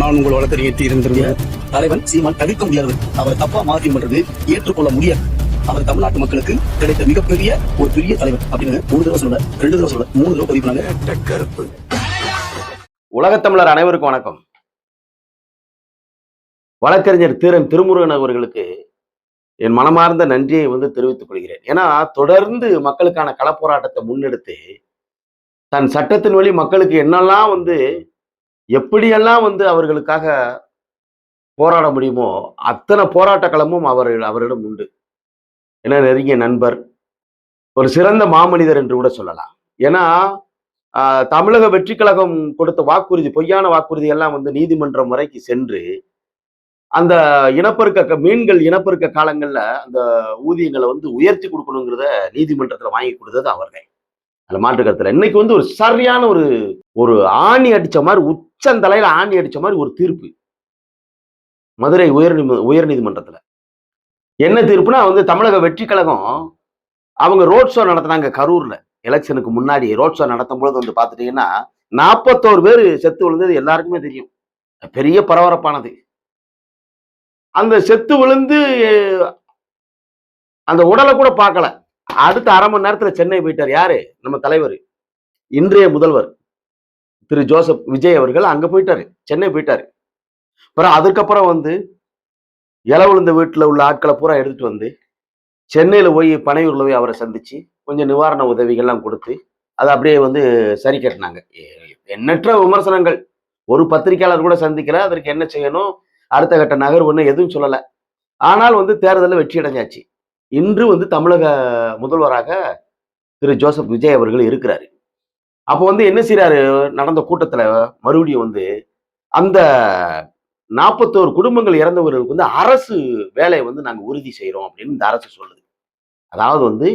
நான் உங்கள் வழக்கறிஞர் இருந்திருந்தேன். தலைவன் சீமான் தவிர்க்க முடியாது. அவர் தப்பா மாற்றி பண்றது ஏற்றுக்கொள்ள முடியாது. அவர் தமிழ்நாட்டு மக்களுக்கு கிடைத்த மிகப்பெரிய ஒரு பெரிய தலைவர் அப்படின்னு ஒரு தடவை சொல்ல, 2 தடவை சொல்ல, 3 தடவை பதிவு பண்ணாங்க. கருப்பு. உலகத்தமிழர் அனைவருக்கும் வணக்கம். வழக்கறிஞர் திருமுருகன் அவர்களுக்கு என் மனமார்ந்த நன்றியை தெரிவித்துக் கொள்கிறேன். ஏன்னா தொடர்ந்து மக்களுக்கான களப்போராட்டத்தை முன்னெடுத்து தன் சட்டத்தின் வழி மக்களுக்கு என்னெல்லாம் எப்படியெல்லாம் அவர்களுக்காக போராட முடியுமோ அத்தனை போராட்ட களமும் அவரிடம் உண்டு. ஏன்னா நெருங்கிய நண்பர், ஒரு சிறந்த மாமனிதர் என்று கூட சொல்லலாம். ஏன்னா தமிழக வெற்றி கழகம் கொடுத்த வாக்குறுதி, பொய்யான வாக்குறுதி எல்லாம் நீதிமன்றம் வரைக்கு சென்று அந்த மீன்கள் இனப்பெருக்க காலங்கள்ல அந்த ஊதியங்களை உயர்த்தி கொடுக்கணுங்கிறத நீதிமன்றத்துல வாங்கி கொடுத்தது அவர்கள். அதுல மாற்று கருத்துல இன்னைக்கு ஒரு சரியான ஒரு ஆணி அடிச்ச மாதிரி, உச்சந்தலையில ஆணி அடிச்ச மாதிரி ஒரு தீர்ப்பு மதுரை உயர் நீதிமன்றத்துல. என்ன தீர்ப்புனா தமிழக வெற்றி கழகம் அவங்க ரோட் ஷோ நடத்தினாங்க கரூர்ல. எலெக்ஷனுக்கு முன்னாடி ரோட் ஷோ நடத்தும் பொழுது பாத்துட்டீங்கன்னா 41 பேர் செத்து விழுந்தது எல்லாருக்குமே தெரியும். பெரிய பரபரப்பானது. அந்த செத்து விழுந்து அந்த உடலை கூட பார்க்கல. அடுத்த அரை மணி நேரத்துல சென்னை போயிட்டார். யாரு? நம்ம தலைவர், இன்றைய முதல்வர் திரு ஜோசப் விஜய் அவர்கள் அங்க போயிட்டாரு, சென்னை போயிட்டாரு. அப்புறம் அதுக்கப்புறம் இலை விழுந்த வீட்டுல உள்ள ஆட்களை பூரா எடுத்துட்டு சென்னையில போய் பனையூர்ல போய் அவரை சந்திச்சு கொஞ்சம் நிவாரண உதவிகள்லாம் கொடுத்து அதை அப்படியே சரி கட்டினாங்க. எண்ணற்ற விமர்சனங்கள். ஒரு பத்திரிகையாளர் கூட சந்திக்கல. அதற்கு என்ன செய்யணும், அடுத்த கட்ட நகர்வுன்னு எதுவும் சொல்லல. ஆனால் தேர்தலில் வெற்றி அடைஞ்சாச்சு. இன்று தமிழக முதல்வராக திரு ஜோசப் விஜய் அவர்கள் இருக்கிறாரு. அப்போ என்ன செய்யறாரு, நடந்த கூட்டத்துல மறுபடியும் அந்த 41 குடும்பங்கள் இறந்தவர்களுக்கு அரசு வேலையை நாங்க உறுதி செய்யறோம் அப்படின்னு இந்த அரசு சொல்லுது. அதாவது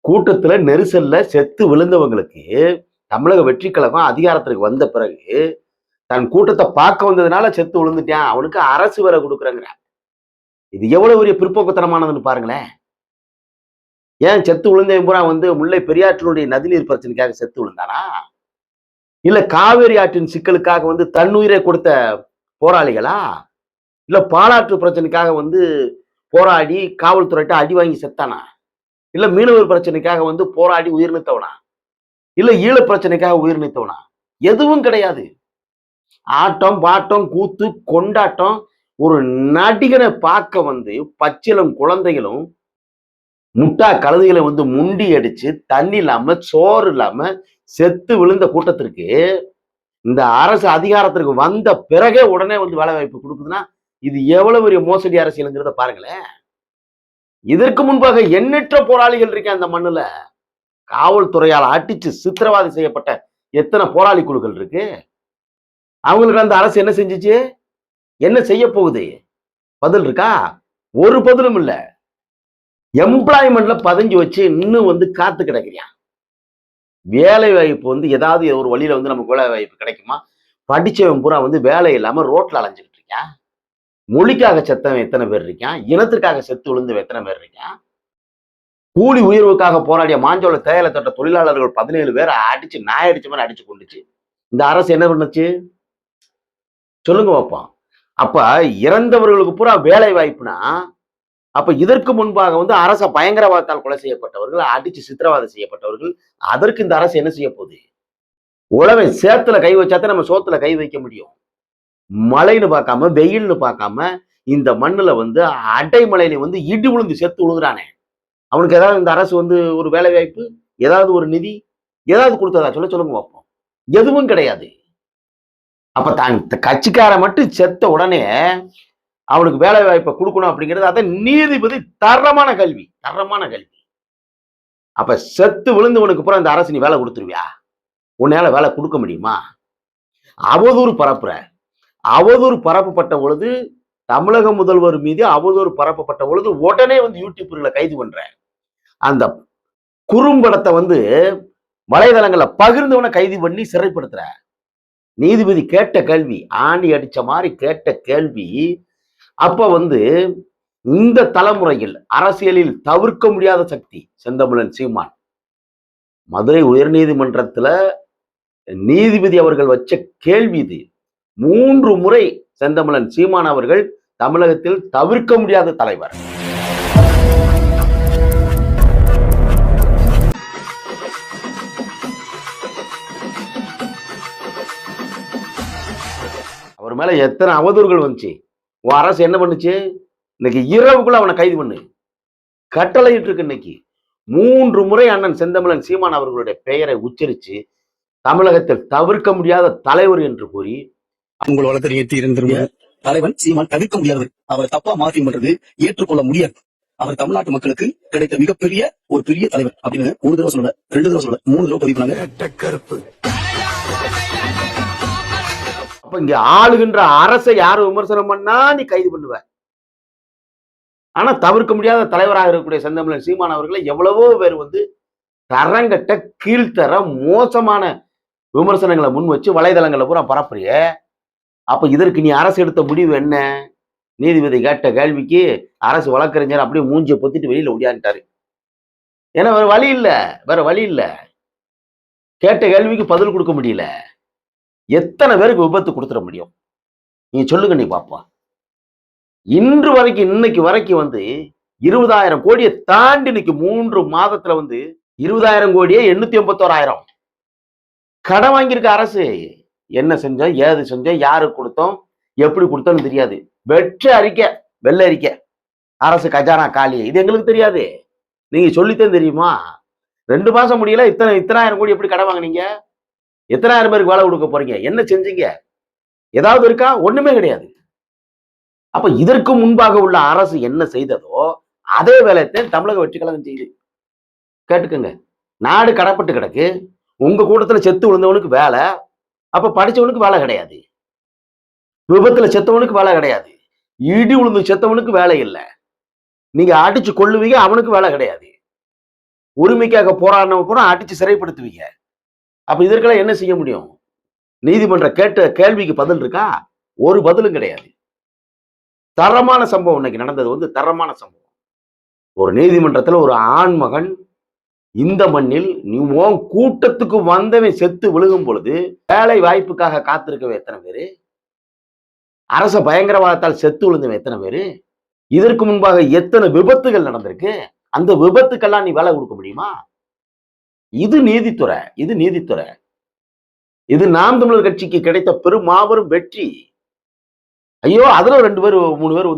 கூட்டத்துல நெரிசல்ல செத்து விழுந்தவங்களுக்கு தமிழக வெற்றி கழகம் அதிகாரத்திற்கு வந்த பிறகு தன் கூட்டத்தை பார்க்க வந்ததுனால செத்து விழுந்துட்டான், அவனுக்கு அரசு வேலை கொடுக்குறாங்க. இது எவ்வளவு பெரிய பிற்போக்குத்தனமானதுன்னு பாருங்களேன். ஏன் செத்து விழுந்தவன் பூரா முல்லை பெரியாற்றினுடைய நதிநீர் பிரச்சனைக்காக செத்து விழுந்தானா, இல்ல காவேரி ஆற்றின் சிக்கலுக்காக தன்னுயிரை கொடுத்த போராளிகளா, இல்ல பாலாற்று பிரச்சனைக்காக போராடி காவல்துறையிட்ட அடி வாங்கி செத்தானா, இல்ல மீனவர் பிரச்சனைக்காக போராடி உயிர் நீத்தவனா, இல்ல ஈழ பிரச்சனைக்காக உயிர் நீத்தவனா? எதுவும் கிடையாது. ஆட்டம் பாட்டம் கூத்து கொண்டாட்டம். ஒரு நடிகனை பார்க்க பச்சிலம் குழந்தைகளும் முட்டா கழுதைகளை முண்டி அடிச்சு தண்ணி இல்லாம சோறு இல்லாம செத்து விழுந்த கூட்டத்திற்கு இந்த அரசு அதிகாரத்திற்கு வந்த பிறகே உடனே வேலை வாய்ப்பு கொடுக்குதுன்னா இது எவ்வளவு பெரிய மோசடி அரசியலுங்கிறத பாருங்களேன். இதற்கு முன்பாக எண்ணற்ற போராளிகள் இருக்கேன் அந்த மண்ணுல. காவல்துறையால் அடிச்சு சித்திரவதை செய்யப்பட்ட எத்தனை போராளி குழுக்கள் இருக்கு. அவங்களுக்கு அந்த அரசு என்ன செஞ்சுச்சு, என்ன செய்ய போகுது? பதில் இருக்கா? ஒரு பதிலும் இல்ல. எம்ப்ளாய்மெண்ட்ல பதிஞ்சு வச்சு இன்னும் காத்து கிடக்குறியான். வேலை வாய்ப்பு ஏதாவது ஒரு வழியில நமக்கு வேலை வாய்ப்பு கிடைக்குமா? படிச்சவன் பூரா வேலை இல்லாம ரோட்ல அலைஞ்சுக்கிட்டு இருக்கான். மொழிக்காக செத்தவன் எத்தனை பேர் இருக்கான்? இனத்திற்காக செத்து விழுந்தவன் எத்தனை பேர் இருக்கான்? கூலி உயர்வுக்காக போராடிய மாஞ்சோள தேயிலை தோட்ட தொழிலாளர்கள் 17 பேரை அடிச்சு நாய் அடிச்ச மாதிரி அடிச்சு கொண்டுச்சு. இந்த அரசு என்ன பண்ணுச்சு சொல்லுங்க பாப்போம். அப்ப இறந்தவர்களுக்கு பூரா வேலை வாய்ப்புனா, அப்ப இதற்கு முன்பாக அரச பயங்கரவாதத்தால் கொலை செய்யப்பட்டவர்கள், அடிச்சு சித்திரவாதம் செய்யப்பட்டவர்கள், அதற்கு இந்த அரசு என்ன செய்ய போகுது? உழவை சேத்துல கை வச்சாதான் நம்ம சோத்துல கை வைக்க முடியும். மழைன்னு பார்க்காம வெயில்னு பார்க்காம இந்த மண்ணுல அடைமலையில இடி விழுந்து செத்து விழுகிறானே, அவனுக்கு ஏதாவது இந்த அரசு ஒரு வேலை வாய்ப்பு, ஏதாவது ஒரு நிதி ஏதாவது கொடுத்ததா சொல்லுங்க பார்ப்போம். எதுவும் கிடையாது. அப்ப தான் கட்சிக்கார மட்டும் செத்த உடனே அவனுக்கு வேலை வாய்ப்பை கொடுக்கணும் அப்படிங்கிறது அதான் நீதிபதி தரமான கல்வி. அப்ப செத்து விழுந்தவனுக்கு அப்புறம் இந்த அரசு நீ வேலை கொடுத்துருவியா? உன்னால வேலை கொடுக்க முடியுமா? அவதூறு பரப்பப்பட்ட பொழுது, தமிழக முதல்வர் மீது அவதூறு பரப்பப்பட்ட பொழுது உடனே யூடியூப்ல கைது பண்ற, அந்த குறும்படத்தை வலைதளங்களை பகிர்ந்தவனை கைது பண்ணி சிறைப்படுத்துற. நீதிபதி கேட்ட கேள்வி, ஆணி அடிச்ச மாதிரி கேட்ட கேள்வி. அப்ப இந்த தலைமுறையில் அரசியலில் தவிர்க்க முடியாத சக்தி செந்தமிழன் சீமான் மதுரை உயர் நீதிமன்றத்துல நீதிபதி அவர்கள் வச்ச கேள்வி இது. 3 முறை செந்தமிழன் சீமான் அவர்கள் தமிழகத்தில் தவிர்க்க முடியாத தலைவர். அவர் மேல எத்தனை அவதூறுகள் வந்துச்சு. உன் அரசு என்ன பண்ணுச்சு? இன்னைக்கு இரவுக்குள்ள அவனை கைது பண்ணு கட்டளையிட்டு இருக்கு. இன்னைக்கு 3 முறை அண்ணன் செந்தமிழன் சீமான் அவர்களுடைய பெயரை உச்சரித்து தமிழகத்தில் தவிர்க்க முடியாத தலைவர் என்று கூறி உங்கள் வழக்கறிஞர் தலைவன் சீமான் தவிர்க்க முடியாது. அவர் தப்பா மாற்றி பண்றது ஏற்றுக்கொள்ள முடியாது. அவர் தமிழ்நாட்டு மக்களுக்கு கிடைத்த மிகப்பெரிய ஒரு பெரிய தலைவர் அப்படின்னு 1 தடவை சொல்லல, 2 தடவை சொல்லல, 3 தடவை பதிவு பண்ணாங்க. அப்ப இங்க ஆளுகின்ற அரசை யாரு விமர்சனம் பண்ணா நீ கைது பண்ணுவ. ஆனா தவிர்க்க முடியாத தலைவராக இருக்கக்கூடிய செந்தமிழன் சீமான் அவர்களை எவ்வளவோ பேர் தரங்கட்ட கீழ்த்தர மோசமான விமர்சனங்களை முன் வச்சு வலைதளங்களை பூரா பரப்புறிய. அப்ப இதற்கு நீ அரசு எடுத்த முடிவு என்ன? நீதிபதி கேட்ட கேள்விக்கு அரசு வழக்கறிஞர் அப்படியே மூஞ்சியை பொத்திட்டு வெளியில ஒடியான்ட்டாரு. ஏன்னா வேற வழி இல்ல. கேட்ட கேள்விக்கு பதில் கொடுக்க முடியல. எத்தனை பேருக்கு விபத்து கொடுத்துட முடியும்? நீ சொல்லுங்க, நீ பாப்பா. இன்று வரைக்கும் இன்னைக்கு வரைக்கும் 20,000 கோடியை தாண்டி இன்னைக்கு 3 மாதத்துல 20,000 கோடியே 881,000 கடன் வாங்கியிருக்க அரசு. என்ன செஞ்சோம், ஏது செஞ்சோம், யாருக்கு கொடுத்தோம், எப்படி கொடுத்தோம்னு தெரியாது. வெள்ளை அறிக்கை அரசு கஜானா காலி, இது எங்களுக்கு தெரியாது. நீங்க சொல்லித்தான் தெரியுமா? 2 மாசம் முடியல, இத்தனாயிரம் கோடி எப்படி கடன் வாங்கினீங்க? எத்தனாயிரம் பேருக்கு வேலை கொடுக்க போறீங்க? என்ன செஞ்சீங்க? ஏதாவது இருக்கா? ஒண்ணுமே கிடையாது. அப்ப இதற்கு முன்பாக உள்ள அரசு என்ன செய்ததோ அதே வேலையை தமிழக வெற்றி கழகம் செய்யுது. கேட்டுக்கங்க. நாடு கடப்பட்டு கிடக்கு. உங்க கூட்டத்துல செத்து விழுந்தவனுக்கு வேலை, அப்ப படிச்சவனுக்கு வேலை கிடையாது. விபத்துல செத்தவனுக்கு வேலை கிடையாது. இடி விழுந்து செத்தவனுக்கு வேலை இல்லை. நீங்க அடிச்சு கொள்ளுவீங்க, அவனுக்கு வேலை கிடையாது. உரிமைக்காக போராடினவன் பூரா அடிச்சு சிறைப்படுத்துவீங்க. அப்ப இதற்கெல்லாம் என்ன செய்ய முடியும்? நீதிமன்றம் கேட்ட கேள்விக்கு பதில் இருக்கா? ஒரு பதிலும் கிடையாது. தரமான சம்பவம் இன்னைக்கு நடந்தது. தரமான சம்பவம். ஒரு நீதிமன்றத்துல ஒரு ஆண்மகன் இந்த மண்ணில் நீ உன் கூட்டத்துக்கு வந்தவன் செத்து விழுகும் பொழுது வேலை வாய்ப்புக்காக காத்திருக்கவே எத்தனை பேரு? அரச பயங்கரவாதத்தால் செத்து விழுந்தவன் எத்தனை பேரு? இதற்கு முன்பாக எத்தனை விபத்துகள் நடந்திருக்கு? அந்த விபத்துக்கெல்லாம் நீ வேலை கொடுக்க முடியுமா? இது நீதித்துறை. இது நாம் தமிழர் கட்சிக்கு கிடைத்த பெரும் வெற்றி. ஐயோ, அதுல 2 பேர் 3 பேர்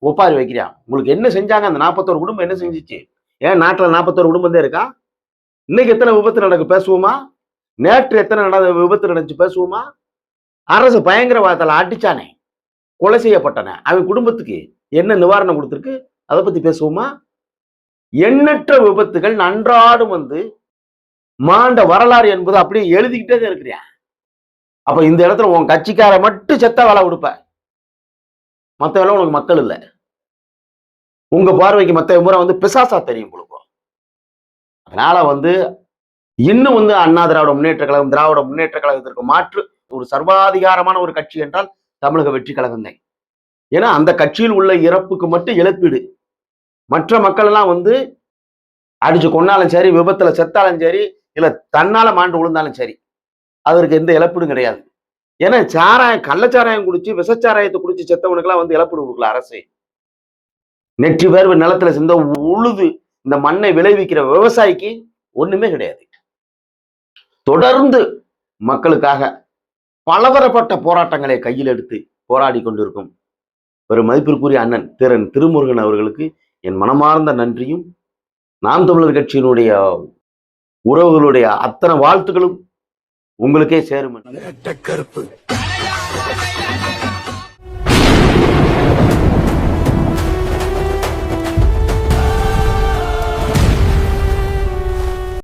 ஒப்பாரி வைக்கிறான். உங்களுக்கு என்ன செஞ்சாங்க? அந்த 41 குடும்பம் என்ன செஞ்சிச்சு? ஏன் நாட்டுல 41 குடும்பம் தான் இருக்கா? இன்னைக்கு எத்தனை விபத்து நடக்கு பேசுவோமா? நேற்று எத்தனை விபத்து நடந்துச்சு பேசுவோமா? அரசு பயங்கரவாதத்தால் அடிச்சானே, கொலை செய்யப்பட்டானே, அவன் குடும்பத்துக்கு என்ன நிவாரணம் கொடுத்திருக்கு? அதை பத்தி பேசுவோமா? எண்ணற்ற விபத்துகள் அன்றாடும் மாண்ட வரலாறு என்பது அப்படியே எழுதிக்கிட்டே தான் இருக்கிறேன். அப்ப இந்த இடத்துல உன் கட்சிக்கார மட்டும் செத்த வேலை கொடுப்ப, மத்த வேலை உனக்கு மக்கள் இல்லை. உங்க பார்வைக்கு மத்த முறை பிசாசா தெரியும் கொடுக்கும். அதனால இன்னும் அண்ணா திராவிட முன்னேற்ற கழகம், திராவிட முன்னேற்ற கழகத்திற்கு மாற்று ஒரு சர்வாதிகாரமான ஒரு கட்சி என்றால் தமிழக வெற்றி கழகம் தான். ஏன்னா அந்த கட்சியில் உள்ள இறப்புக்கு மட்டும் இழப்பீடு. மற்ற மக்கள் எல்லாம் அடிச்சு கொண்டாலும் சரி, விபத்துல செத்தாலும் சரி, இல்ல தன்னால மாண்டு விழுந்தாலும் சரி, அதற்கு எந்த இழப்பீடும் கிடையாது. ஏன்னா கள்ளச்சாராயம் குடிச்சு விஷச்சாராயத்தை குடிச்சு செத்தவனுக்கு எல்லாம் இழப்பீடு கொடுக்கல அரசு. நெற்றி வேர்வு நிலத்துல சிந்த உழுது இந்த மண்ணை விளைவிக்கிற விவசாயிக்கு ஒண்ணுமே கிடையாது. தொடர்ந்து மக்களுக்காக பலதரப்பட்ட போராட்டங்களை கையில் எடுத்து போராடி கொண்டிருக்கும் ஒரு மதிப்பிற்குரிய அண்ணன் திருமுருகன் அவர்களுக்கு என் மனமார்ந்த நன்றியும், நாம் தமிழர் கட்சியினுடைய உறவுகளுடைய அத்தனை வாழ்த்துக்களும் உங்களுக்கே சேரும்.